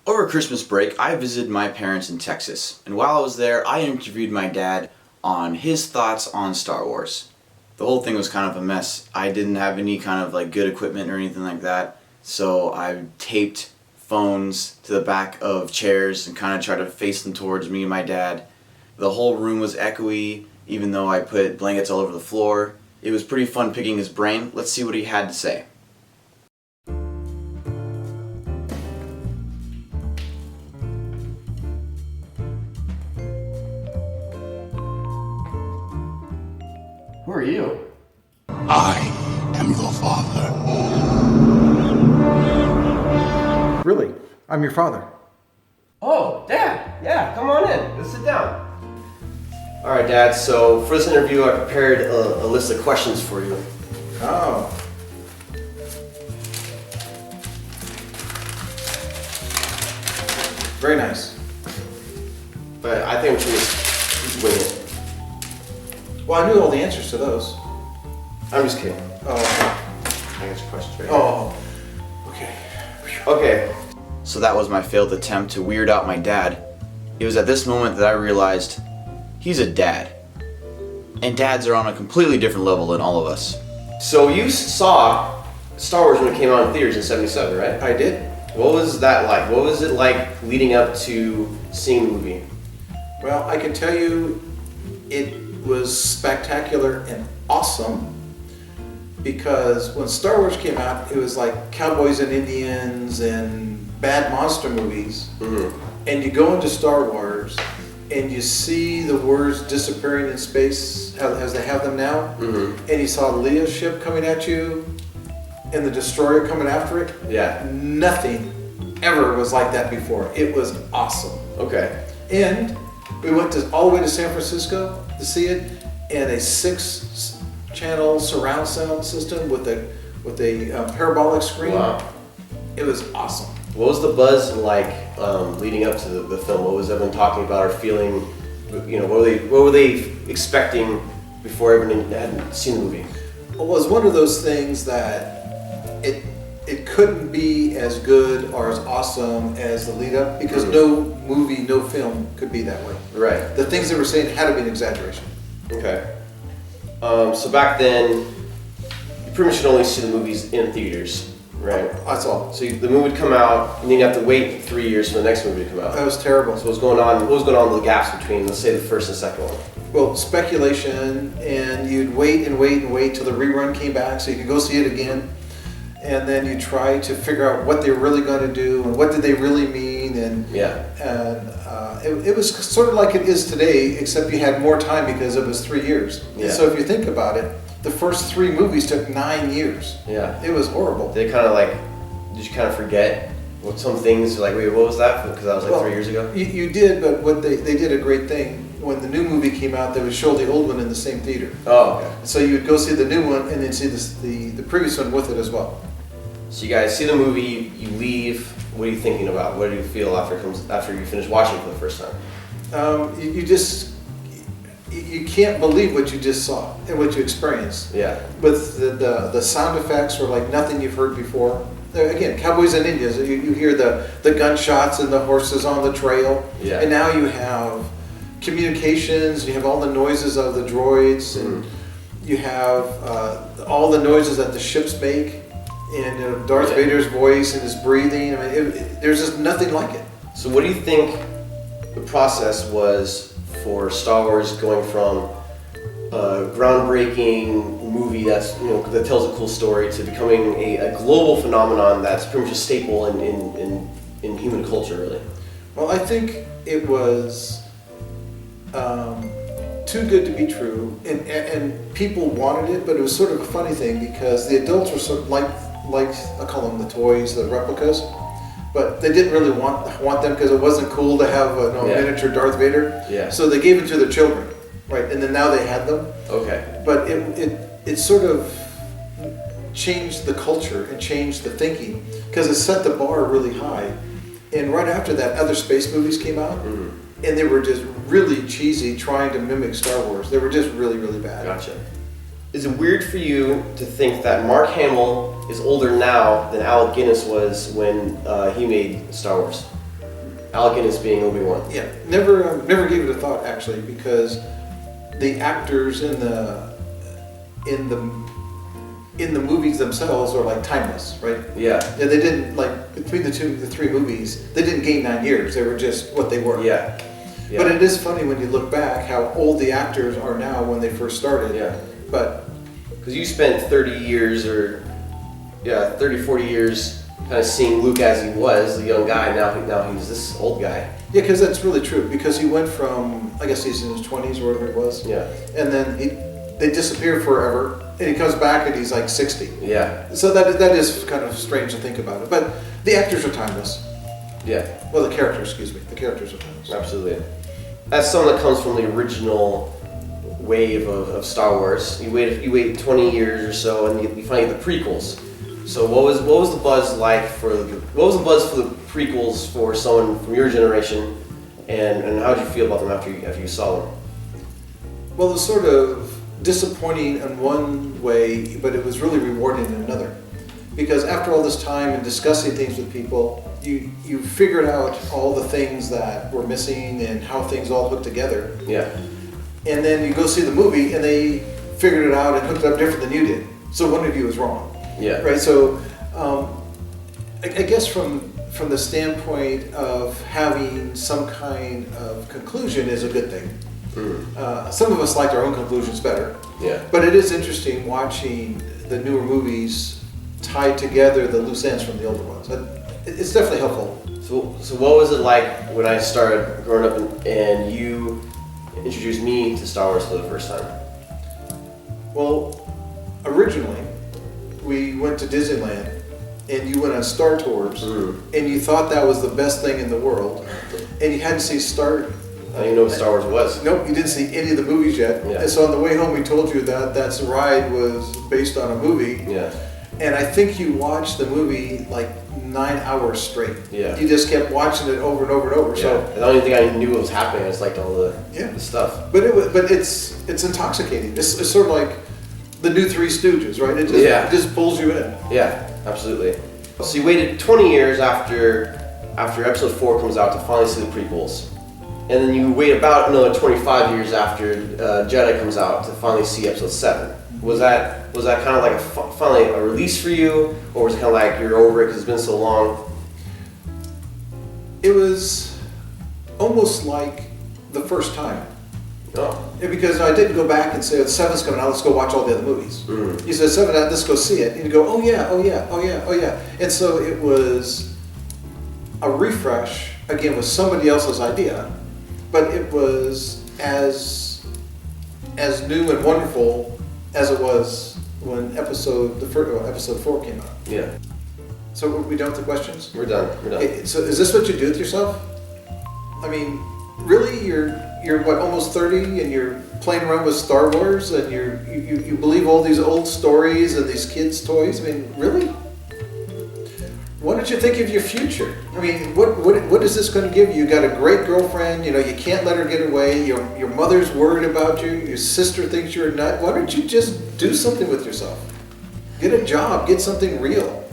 Over Christmas break, I visited my parents in Texas, and while I was there, I interviewed my dad on his thoughts on Star Wars. The whole thing was kind of a mess. I didn't have any kind of like good equipment or anything like that, so I taped phones to the back of chairs and kind of tried to face them towards me and my dad. The whole room was echoey, even though I put blankets all over the floor. It was pretty fun picking his brain. Let's see what he had to say. Who are you? I am your father. Really? I'm your father. Oh, Dad! Yeah, come on in. Let's sit down. All right, Dad. So for this interview, I prepared a list of questions for you. Oh. Very nice. But I think I'm just wing it. Well, I knew all the answers to those. I'm just kidding. Oh. I answer questions right Oh. Okay. now. Okay. So that was my failed attempt to weird out my dad. It was at this moment that I realized he's a dad. And dads are on a completely different level than all of us. So you saw Star Wars when it came out in theaters in '77, right? I did. What was that like? What was it like leading up to seeing the movie? Well, I can tell you it was spectacular and awesome because when Star Wars came out, it was like cowboys and Indians and bad monster movies. Mm-hmm. And you go into Star Wars and you see the words disappearing in space as they have them now. Mm-hmm. And you saw Leia's ship coming at you and the destroyer coming after it. Yeah. Nothing ever was like that before. It was awesome. Okay. And we went all the way to San Francisco to see it in a 6-channel surround sound system with a parabolic screen. Wow. It was awesome. What was the buzz like leading up to the film? What was everyone talking about or feeling? You know, what were they expecting before everyone had seen the movie? It was one of those things that it couldn't be as good or as awesome as the lead up because no movie, no film could be that way. Right. The things they were saying had to be an exaggeration. Okay. So back then, you pretty much could only see the movies in theaters, right? That's all. So the movie would come out, and then you have to wait 3 years for the next movie to come out. That was terrible. So what was going on? What was going on in the gaps between, let's say, the first and second one? Well, speculation, and you'd wait and wait and wait till the rerun came back so you could go see it again. And then you try to figure out what they're really going to do and what did they really mean. And it was sort of like it is today, except you had more time because it was 3 years. Yeah. And so if you think about it, the first 3 movies took 9 years. Yeah. It was horrible. Did you kind of forget what some things, like, wait, what was that? Because that was like 3 years ago? You did, but what they did a great thing. When the new movie came out, they would show the old one in the same theater. Oh, okay. So you would go see the new one and then see the previous one with it as well. So you guys see the movie, you leave. What are you thinking about? What do you feel after you finish watching it for the first time? You can't believe what you just saw and what you experienced. Yeah. With the sound effects were like nothing you've heard before. Again, cowboys and Indians. You hear the gunshots and the horses on the trail. Yeah. And now you have communications. You have all the noises of the droids, and you have all the noises that the ships make. And Darth Vader's voice and his breathing. I mean, there's just nothing like it. So what do you think the process was for Star Wars going from a groundbreaking movie that tells a cool story to becoming a global phenomenon that's pretty much a staple in human culture, really? Well, I think it was too good to be true, and people wanted it, but it was sort of a funny thing because the adults were sort of like I call them the toys, the replicas, but they didn't really want them because it wasn't cool to have a miniature Darth Vader. Yeah. So they gave it to their children, right? And then now they had them. Okay. But it sort of changed the culture and changed the thinking because it set the bar really high. And right after that, other space movies came out, and they were just really cheesy, trying to mimic Star Wars. They were just really, really bad. Gotcha. Is it weird for you to think that Mark Hamill is older now than Alec Guinness was when he made Star Wars? Alec Guinness being Obi-Wan. Yeah, never gave it a thought actually, because the actors in the movies themselves are like timeless, right? Yeah. Yeah, they didn't, like, between the three movies, they didn't gain 9 years. They were just what they were. Yeah. Yeah. But it is funny when you look back how old the actors are now when they first started. Yeah. But Because you spent 30 years 30, 40 years kind of seeing Luke as he was, a young guy, now he's this old guy. yeah, because that's really true. Because he went from, I guess he's in his 20s or whatever it was. Yeah. And then they disappear forever. And he comes back and he's like 60. Yeah. So that is kind of strange to think about it. But the actors are timeless. Yeah. Well, the characters, excuse me. The characters are timeless. Absolutely. As someone that comes from the original wave of Star Wars, you wait 20 years or so, and you finally get the prequels. So what was the buzz like for the prequels for someone from your generation, and how did you feel about them after you saw them? Well, it was sort of disappointing in one way, but it was really rewarding in another. Because after all this time and discussing things with people, you figured out all the things that were missing and how things all hooked together. Yeah. And then you go see the movie and they figured it out and hooked it up different than you did. So one of you was wrong. Yeah. Right. So I guess from the standpoint of having some kind of conclusion is a good thing. Some of us liked our own conclusions better. Yeah. But it is interesting watching the newer movies tie together the loose ends from the older ones. It's definitely helpful. So what was it like when I started growing up and you introduced me to Star Wars for the first time? Well, originally we went to Disneyland and you went on Star Tours and you thought that was the best thing in the world and you hadn't seen I didn't even know what Star Wars was. Nope, you didn't see any of the movies yet. Yeah. And so on the way home we told you that that ride was based on a movie. Yeah. And I think you watched the movie like 9 hours straight. Yeah. You just kept watching it over and over and over. Yeah. So, I don't even think I knew what was happening. I just liked all the stuff. but it's intoxicating. It's sort of like the new Three Stooges, right? It just pulls you in. Yeah, absolutely. So you waited 20 years after Episode 4 comes out to finally see the prequels, and then you wait about another 25 years after Jedi comes out to finally see Episode 7. Was that kind of like finally a release for you, or was it kind of like you're over it because it's been so long? It was almost like the first time. Oh. Yeah, because I didn't go back and say, the 7's coming out, let's go watch all the other movies. You said 7 out, let's go see it. And you go, oh yeah, oh yeah, oh yeah, oh yeah. And so it was a refresh, again, with somebody else's idea, but it was as new and wonderful as it was when episode 4 came out. Yeah. So are we done with the questions? We're done. So is this what you do with yourself? I mean, really, you're what, almost 30 and you're playing around with Star Wars and you believe all these old stories and these kids' toys? I mean, really? Why don't you think of your future? I mean, what is this going to give you? You got a great girlfriend, you know, you can't let her get away, your mother's worried about you, your sister thinks you're a nut. Why don't you just do something with yourself? Get a job, get something real.